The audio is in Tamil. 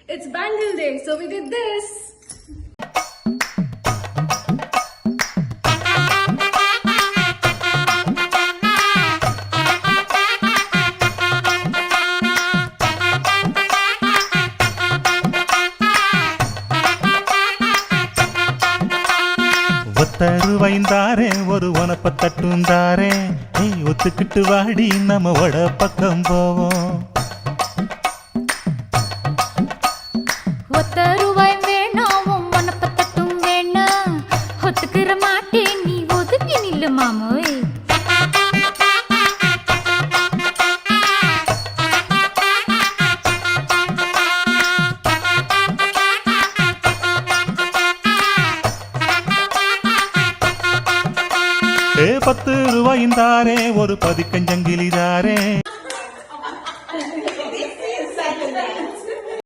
It's bangle day, so we did this. ஒத்தருவைந்தாரே ஒரு உனப்ப தட்டுந்தாரே நீ ஒத்துக்கிட்டு வாடி நம்ம வட பக்கம் போவோம். ஒத்தருவாய் வேணாம் உனப்ப தட்டும் வேணா ஒத்துக்கிற மாட்டேன் நீ ஒதுங்கி நில்லு மாமோய். ₹10 ஒரு பதிக்கஞ்சங்கிலிதாரே